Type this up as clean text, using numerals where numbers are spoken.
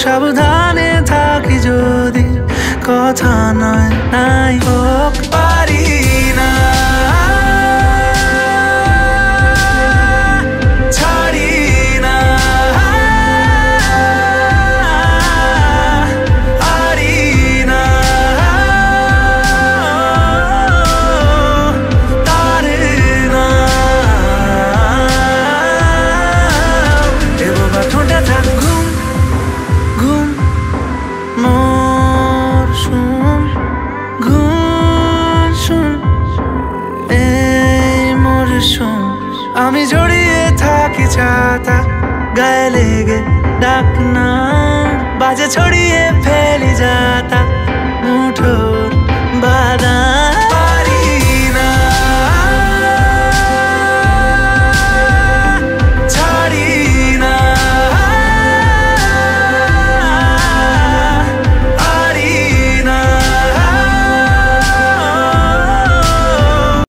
সাবধানে থাকি যদি কথা নয় নাই হোক পারি না ছাড়ি না পারি না তারে না এ বাবা ঠোঁটে থাক ঘুম ঘুম মোর শুন ঘুম শুন এই মোর শুন আমি জড়িয়ে থাকি ছাতা গায়ে লেগে ডাক না বাজে ছড়িয়ে ফেলি যাতা